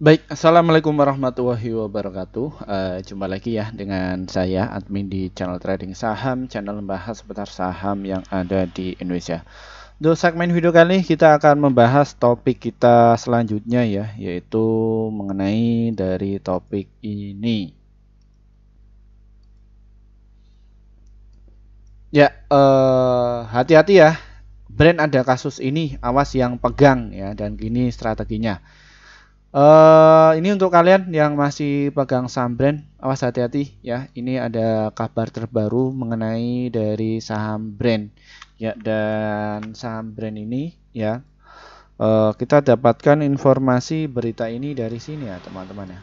Baik, assalamualaikum warahmatullahi wabarakatuh. Jumpa lagi ya dengan saya admin di channel trading saham, channel membahas seputar saham yang ada di Indonesia. Untuk segmen video kali ini kita akan membahas topik kita selanjutnya ya, yaitu mengenai dari topik ini. Ya, hati-hati ya. Brand ada kasus ini, awas yang pegang ya, dan gini strateginya. Ini untuk kalian yang masih pegang saham brand, awas hati-hati ya. Ini ada kabar terbaru mengenai dari saham brand ya, dan saham brand ini ya, kita dapatkan informasi berita ini dari sini ya teman-teman ya.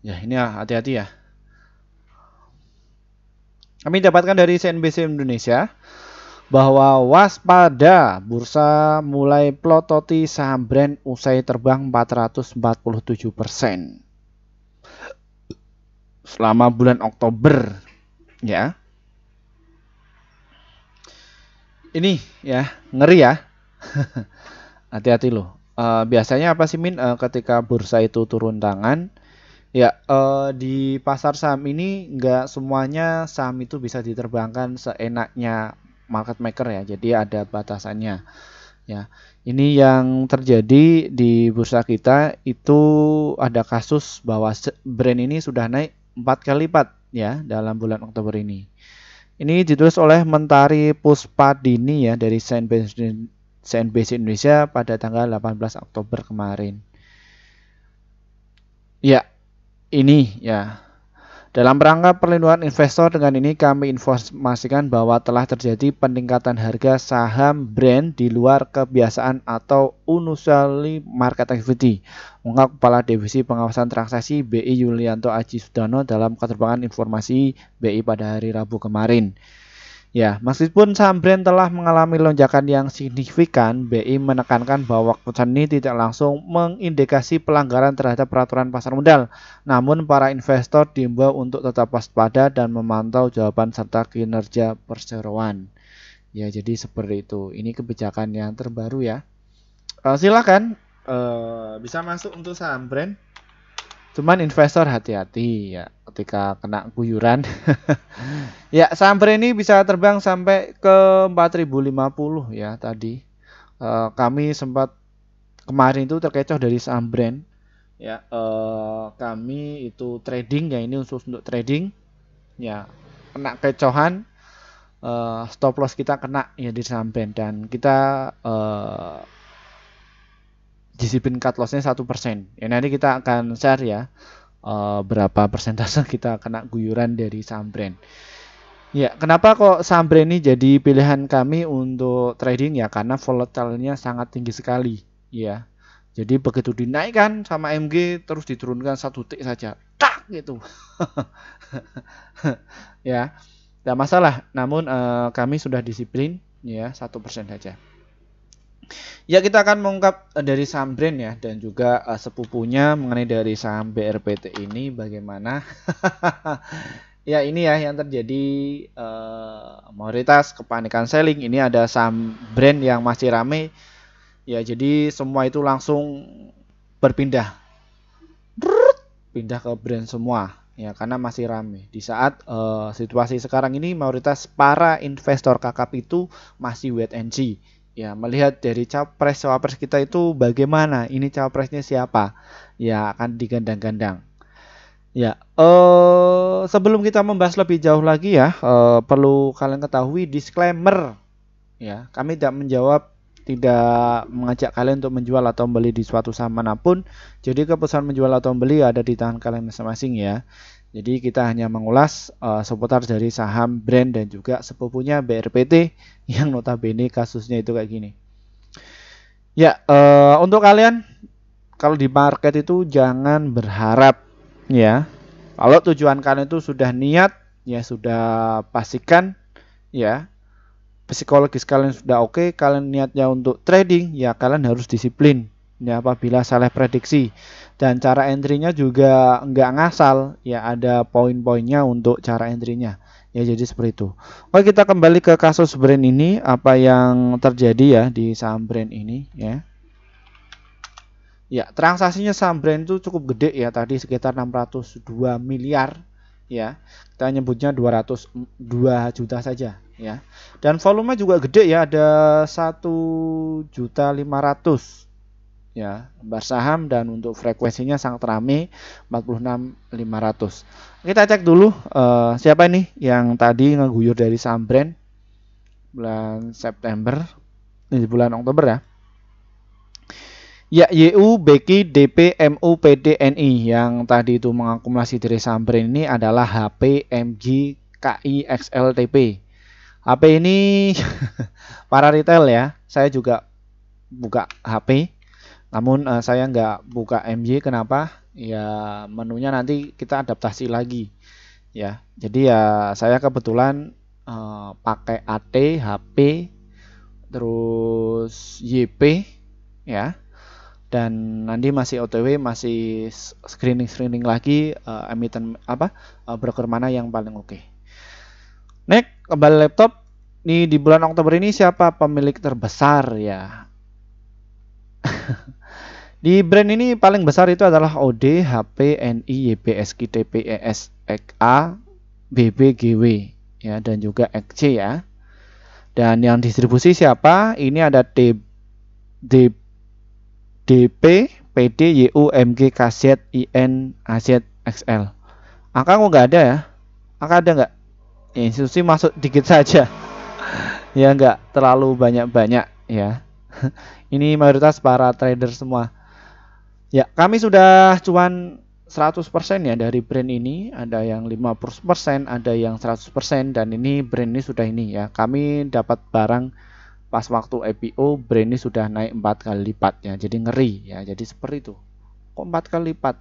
Ya ini ya, hati-hati ya. Kami dapatkan dari CNBC Indonesia bahwa waspada, bursa mulai plototi saham brand usai terbang 447% selama bulan Oktober ya. Ini ya, ngeri ya. Hati-hati loh. Biasanya apa sih Min, ketika bursa itu turun tangan ya, di pasar saham ini nggak semuanya saham itu bisa diterbangkan seenaknya market maker ya, jadi ada batasannya ya. Ini yang terjadi di bursa kita itu ada kasus bahwa brand ini sudah naik 4 kali lipat ya dalam bulan Oktober ini. Ini ditulis oleh Mentari Puspadini ya dari CNBC Indonesia pada tanggal 18 Oktober kemarin. Ya, ini ya. Dalam rangka perlindungan investor, dengan ini kami informasikan bahwa telah terjadi peningkatan harga saham brand di luar kebiasaan atau unusual market activity, ungkap Kepala Divisi Pengawasan Transaksi BI Yulianto Aji Sudano dalam keterangan informasi BI pada hari Rabu kemarin. Ya, meskipun saham brand telah mengalami lonjakan yang signifikan, BI menekankan bahwa keputusan ini tidak langsung mengindikasi pelanggaran terhadap peraturan pasar modal. Namun, para investor diimbau untuk tetap waspada dan memantau jawaban serta kinerja perseroan. Ya, jadi seperti itu. Ini kebijakan yang terbaru ya. Silakan bisa masuk untuk saham brand. Cuman investor hati-hati ya ketika kena guyuran. Ya, saham brand ini bisa terbang sampai ke 4050 ya tadi. Kami sempat kemarin itu terkecoh dari saham brand. Ya, kami itu trading ya, ini khusus untuk trading. Ya, kena kecohan, stop loss kita kena ya di saham brand, dan kita disiplin cut lossnya 1%. Ya, nanti kita akan share ya berapa persentase kita kena guyuran dari saham brand. Ya, kenapa kok saham brand ini jadi pilihan kami untuk trading ya? Karena volatilnya sangat tinggi sekali ya. Jadi begitu dinaikkan sama MG terus diturunkan 1 tick saja, tak gitu. Ya, tidak masalah. Namun kami sudah disiplin ya, 1% saja. Ya, kita akan mengungkap dari saham brand ya, dan juga sepupunya mengenai dari saham BRPT ini bagaimana. Ya, ini ya yang terjadi, mayoritas kepanikan selling. Ini ada saham brand yang masih rame ya, jadi semua itu langsung berpindah, pindah ke brand semua ya, karena masih rame. Di saat situasi sekarang ini mayoritas para investor kakap itu masih wait and see ya, melihat dari cawapres kita itu bagaimana, ini cawapresnya siapa ya, akan digandang-gandang ya. Sebelum kita membahas lebih jauh lagi ya, perlu kalian ketahui disclaimer ya, kami tidak mengajak kalian untuk menjual atau membeli di suatu saham manapun. Jadi keputusan menjual atau membeli ada di tangan kalian masing-masing ya. Jadi kita hanya mengulas seputar dari saham brand dan juga sepupunya BRPT yang notabene kasusnya itu kayak gini. Ya, untuk kalian kalau di market itu jangan berharap ya. Kalau tujuan kalian itu sudah niat ya, sudah pastikan ya, psikologis kalian sudah oke, kalian niatnya untuk trading ya, kalian harus disiplin ya apabila salah prediksi, dan cara entry-nya juga nggak ngasal ya, ada poin-poinnya untuk cara entry-nya ya, jadi seperti itu. Oke, kita kembali ke kasus brand ini, apa yang terjadi ya di saham brand ini ya. Ya, transaksinya saham Brand itu cukup gede ya, tadi sekitar 602 miliar ya. Kita nyebutnya 202 juta saja ya. Dan volume juga gede ya, ada 1.500.000 ya lembar saham, dan untuk frekuensinya sangat ramai 46.500. Kita cek dulu siapa ini yang tadi ngeguyur dari saham Brand bulan September, ini bulan Oktober ya. Ya, YU, BQ, DP, MU, PD, NI yang tadi itu mengakumulasi dari saham Brand ini adalah HP, MG, KI, XL, TP. HP ini para retail ya. Saya juga buka HP, namun saya nggak buka MG. Kenapa? Ya menunya nanti kita adaptasi lagi ya. Jadi ya saya kebetulan pakai AT, HP, terus YP ya. Dan nanti masih OTW, masih screening lagi emiten broker mana yang paling oke. Next, kembali laptop. Ini di bulan Oktober ini siapa pemilik terbesar ya? Di Brand ini paling besar itu adalah OD, HP, NI, YB, SQ, TP, ES, XA, BB, GW ya, dan juga XC ya. Dan yang distribusi siapa? Ini ada DP, PD, YU, MG, KZ, IN, AZ, XL. Angka kok nggak ada ya? Angka ada nggak? Ya, institusi masuk dikit saja. Ya nggak terlalu banyak-banyak ya. Ini mayoritas para trader semua. Ya, kami sudah cuan 100% ya dari Brand ini. Ada yang 50%, ada yang 100%, dan ini Brand ini sudah ini ya. Kami dapat barang pas waktu IPO, Brand ini sudah naik 4 kali lipat ya. Jadi ngeri ya. Jadi seperti itu. Kok 4 kali lipat?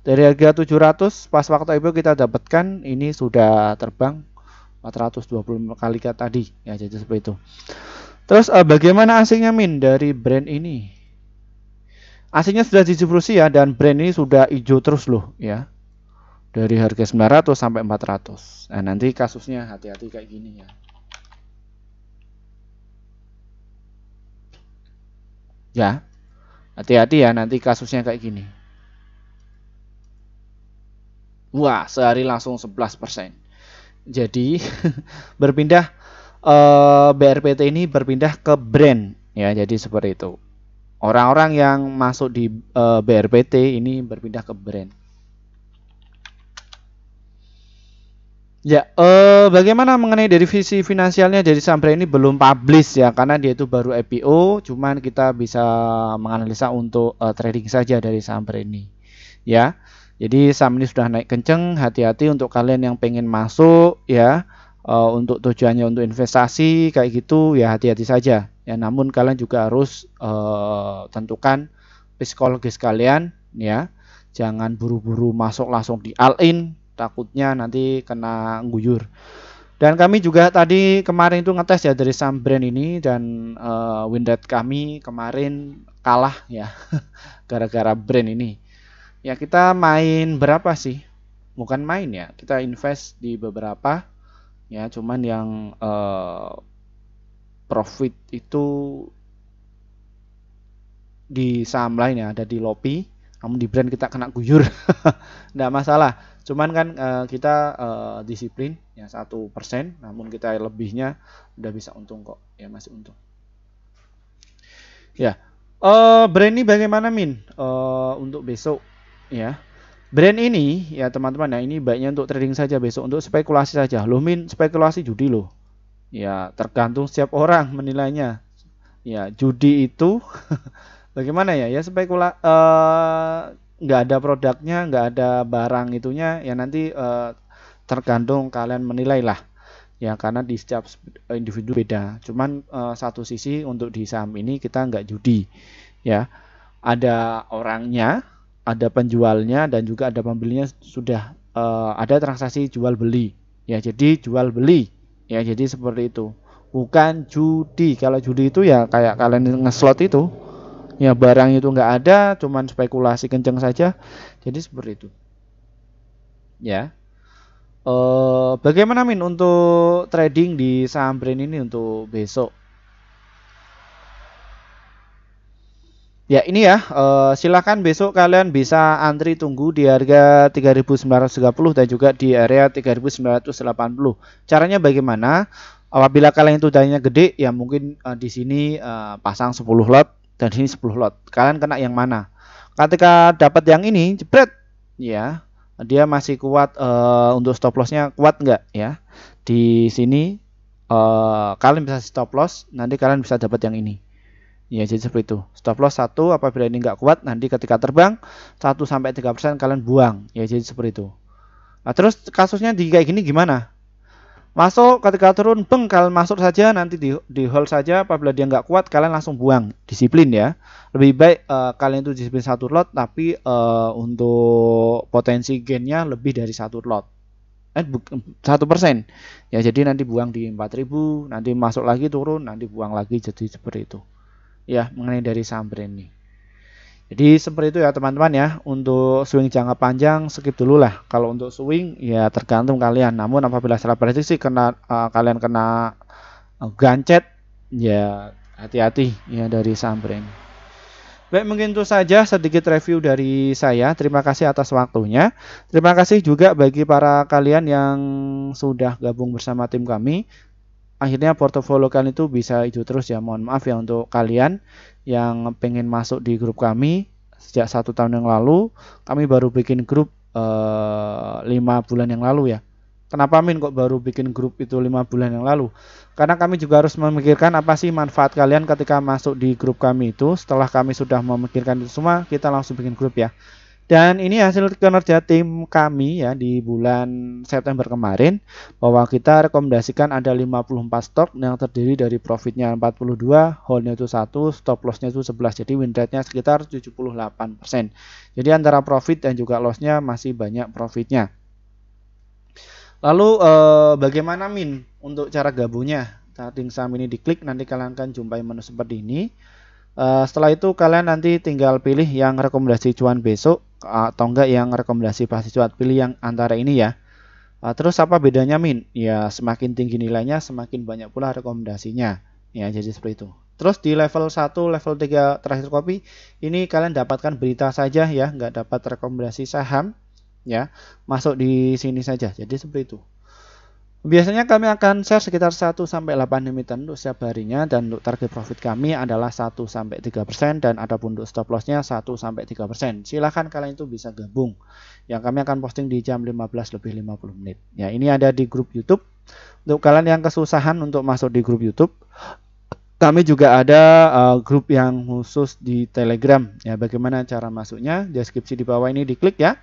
Dari harga 700 pas waktu IPO kita dapatkan, ini sudah terbang 425 kali tadi ya. Jadi seperti itu. Terus bagaimana asingnya Min dari Brand ini? Asingnya sudah distribusi ya, dan Brand ini sudah hijau terus loh ya. Dari harga 900 sampai 400. Nah, nanti kasusnya hati-hati kayak gini ya. Ya, hati-hati ya, nanti kasusnya kayak gini. Wah, sehari langsung 11%. Jadi berpindah BRPT ini berpindah ke Brand ya, jadi seperti itu. Orang-orang yang masuk di BRPT ini berpindah ke Brand. Ya, bagaimana mengenai dari visi finansialnya dari saham Brand ini belum publish ya, karena dia itu baru IPO. Cuman kita bisa menganalisa untuk trading saja dari saham Brand ini. Ya, jadi saham ini sudah naik kenceng. Hati-hati untuk kalian yang pengen masuk ya, untuk tujuannya untuk investasi kayak gitu ya, hati-hati saja. Ya, namun kalian juga harus tentukan psikologis kalian ya. Jangan buru-buru masuk langsung di all in. Takutnya nanti kena guyur. Dan kami juga tadi kemarin itu ngetes ya dari saham Brand ini, dan win rate kami kemarin kalah ya gara-gara Brand ini. Ya, kita main berapa sih? Bukan main ya, kita invest di beberapa ya, cuman yang profit itu di saham lain ya, ada di Lopi. Namun di Brand kita kena guyur. Nggak masalah. Cuman kan kita disiplin ya 1%, namun kita lebihnya udah bisa untung kok ya, masih untung. Ya, Brand ini bagaimana Min untuk besok ya? Brand ini ya teman-teman ya, ini baiknya untuk trading saja besok, untuk spekulasi saja. Loh Min, spekulasi judi loh. Ya tergantung setiap orang menilainya. Ya judi itu bagaimana ya? Ya nggak ada produknya, nggak ada barang itunya ya, nanti tergantung kalian menilai lah ya, karena di setiap individu beda. Cuman satu sisi untuk di saham ini kita nggak judi ya, ada orangnya, ada penjualnya, dan juga ada pembelinya, sudah ada transaksi jual beli ya, jadi jual beli ya, jadi seperti itu, bukan judi. Kalau judi itu ya kayak kalian ngeslot itu ya, barang itu nggak ada, cuman spekulasi kenceng saja, jadi seperti itu ya. Bagaimana Min untuk trading di saham Brand ini untuk besok? Ya ini ya, silakan besok kalian bisa antri tunggu di harga 3.930 dan juga di area 3.980. Caranya bagaimana? Apabila kalian itu dayanya gede, ya mungkin di sini pasang 10 lot dan di sini 10 lot. Kalian kena yang mana? Ketika dapat yang ini, jebret, ya dia masih kuat untuk stop lossnya kuat nggak ya? Di sini kalian bisa stop loss, nanti kalian bisa dapat yang ini. Ya, jadi seperti itu. Stop loss 1, apabila ini nggak kuat, nanti ketika terbang 1-3% kalian buang. Ya, jadi seperti itu. Nah, terus kasusnya di kayak gini gimana? Masuk ketika turun, beng, kalian masuk saja, nanti di hold saja. Apabila dia nggak kuat, kalian langsung buang. Disiplin ya. Lebih baik kalian itu disiplin satu lot, tapi untuk potensi gainnya lebih dari satu lot. 1%. Ya, jadi nanti buang di 4.000, nanti masuk lagi turun, nanti buang lagi, jadi seperti itu. Ya, mengenai dari saham brand ini. Jadi seperti itu ya teman-teman ya. Untuk swing jangka panjang skip dulu lah. Kalau untuk swing ya tergantung kalian. Namun apabila salah prediksi kalian kena gancet, ya hati-hati ya dari saham brand. Baik, mungkin itu saja sedikit review dari saya. Terima kasih atas waktunya. Terima kasih juga bagi para kalian yang sudah gabung bersama tim kami. Akhirnya portofolio kalian itu bisa hijau terus ya. Mohon maaf ya untuk kalian yang pengen masuk di grup kami sejak 1 tahun yang lalu. Kami baru bikin grup 5 bulan yang lalu ya. Kenapa Min kok baru bikin grup itu 5 bulan yang lalu? Karena kami juga harus memikirkan apa sih manfaat kalian ketika masuk di grup kami itu. Setelah kami sudah memikirkan itu semua, kita langsung bikin grup ya. Dan ini hasil kinerja tim kami ya di bulan September kemarin, bahwa kita rekomendasikan ada 54 stok yang terdiri dari profitnya 42, holdnya itu 1, stop lossnya itu 11. Jadi win rate-nya sekitar 78%. Jadi antara profit dan juga lossnya masih banyak profitnya. Lalu bagaimana Min untuk cara gabungnya? Setting saham ini diklik, nanti kalian akan jumpai menu seperti ini. Setelah itu kalian nanti tinggal pilih yang rekomendasi cuan besok atau enggak yang rekomendasi pasti cuan, pilih yang antara ini ya. Terus apa bedanya Min? Ya semakin tinggi nilainya semakin banyak pula rekomendasinya. Ya jadi seperti itu. Terus di level 1, level 3 terakhir kopi ini kalian dapatkan berita saja ya, nggak dapat rekomendasi saham ya. Masuk di sini saja. Jadi seperti itu. Biasanya kami akan share sekitar 1-8 emiten untuk setiap harinya, dan untuk target profit kami adalah 1-3% dan adapun untuk stop lossnya 1-3%. Silahkan kalian itu bisa gabung. Yang kami akan posting di jam 15:50. Ya, ini ada di grup YouTube. Untuk kalian yang kesusahan untuk masuk di grup YouTube, kami juga ada grup yang khusus di Telegram. Ya, bagaimana cara masuknya? Deskripsi di bawah ini diklik ya.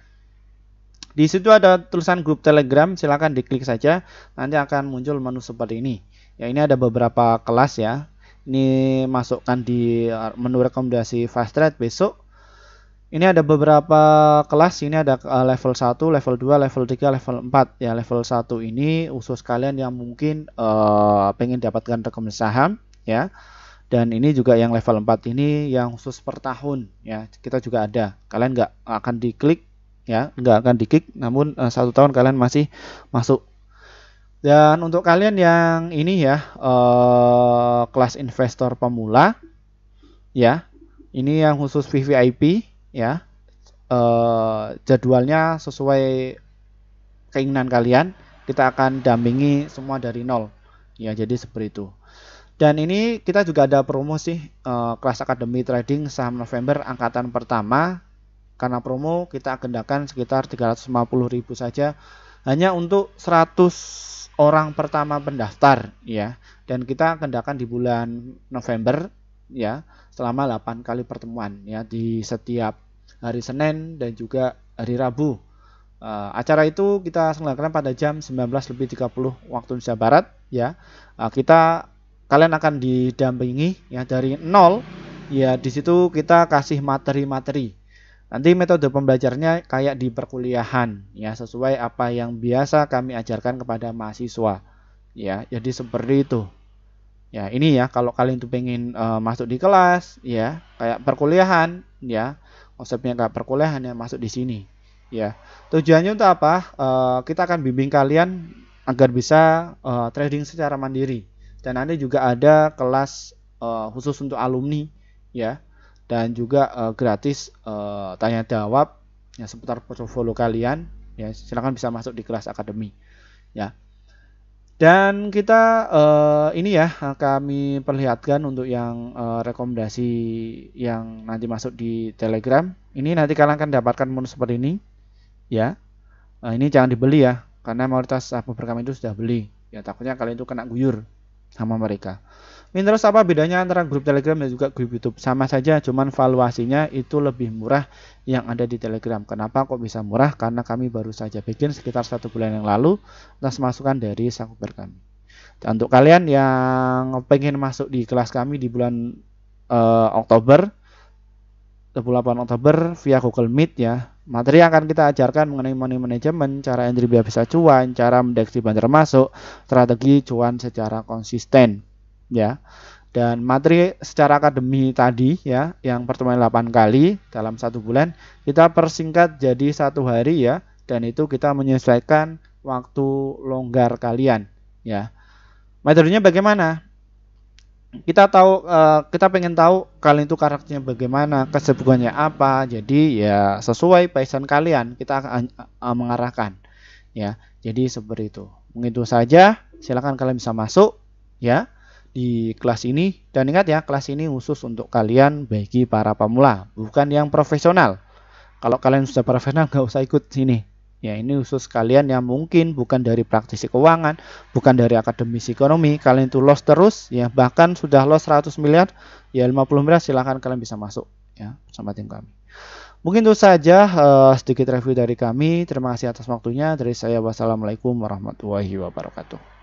Di situ ada tulisan grup Telegram, silakan diklik saja, nanti akan muncul menu seperti ini. Ya, ini ada beberapa kelas ya. Ini masukkan di menu rekomendasi fast trade besok. Ini ada beberapa kelas, ini ada level 1, level 2, level 3, level 4. Ya, level 1 ini khusus kalian yang mungkin pengen dapatkan rekomendasi saham ya. Dan ini juga yang level 4 ini yang khusus per tahun ya. Kita juga ada. Kalian nggak akan diklik ya, nggak akan di-kick, namun 1 tahun kalian masih masuk. Dan untuk kalian yang ini ya kelas investor pemula ya, ini yang khusus VVIP ya, jadwalnya sesuai keinginan kalian, kita akan dampingi semua dari nol ya, jadi seperti itu. Dan ini kita juga ada promo sih, kelas akademi trading saham November angkatan pertama. Karena promo kita agendakan sekitar 350.000 saja hanya untuk 100 orang pertama pendaftar ya, dan kita agendakan di bulan November ya, selama 8 kali pertemuan ya, di setiap hari Senin dan juga hari Rabu. Acara itu kita selenggarakan pada jam 19:30 waktu Indonesia Barat ya. Kalian akan didampingi ya dari nol ya, di situ kita kasih materi-materi. Nanti metode pembelajarannya kayak di perkuliahan ya, sesuai apa yang biasa kami ajarkan kepada mahasiswa ya, jadi seperti itu ya. Ini ya kalau kalian tuh pengen masuk di kelas ya kayak perkuliahan ya, konsepnya kayak perkuliahan ya, masuk di sini ya. Tujuannya untuk apa? Kita akan bimbing kalian agar bisa trading secara mandiri, dan nanti juga ada kelas khusus untuk alumni ya. dan juga gratis tanya jawab ya seputar portofolio kalian. Ya, silakan bisa masuk di kelas akademi ya. Dan kita ini ya kami perlihatkan untuk yang rekomendasi yang nanti masuk di Telegram. Ini nanti kalian akan dapatkan menu seperti ini ya. Ini jangan dibeli ya, karena mayoritas subscriber kami itu sudah beli. Ya takutnya kalian itu kena guyur sama mereka. Ini terus apa bedanya antara grup Telegram dan juga grup YouTube? Sama saja, cuman valuasinya itu lebih murah yang ada di Telegram. Kenapa kok bisa murah? Karena kami baru saja bikin sekitar 1 bulan yang lalu atas masukan dari subscriber kami. Dan untuk kalian yang pengen masuk di kelas kami di bulan Oktober, 28 Oktober via Google Meet ya. Materi yang akan kita ajarkan mengenai money management, cara entry biar bisa cuan, cara mendeteksi bandar masuk, strategi cuan secara konsisten ya. Dan materi secara akademi tadi ya, yang pertemuan 8 kali dalam 1 bulan, kita persingkat jadi 1 hari ya, dan itu kita menyesuaikan waktu longgar kalian ya. Materinya bagaimana? Kita pengen tahu kalian itu karakternya bagaimana, kesibukannya apa. Jadi ya sesuai passion kalian kita akan mengarahkan ya. Jadi seperti itu. Mungkin itu saja. Silakan kalian bisa masuk ya di kelas ini, dan ingat ya, kelas ini khusus untuk kalian bagi para pemula, bukan yang profesional. Kalau kalian sudah profesional nggak usah ikut sini. Ya, ini khusus kalian yang mungkin bukan dari praktisi keuangan, bukan dari akademisi ekonomi, kalian itu loss terus ya, bahkan sudah loss 100 miliar, ya 50 miliar silahkan kalian bisa masuk ya sama tim kami. Mungkin itu saja sedikit review dari kami. Terima kasih atas waktunya. Dari saya, wassalamualaikum warahmatullahi wabarakatuh.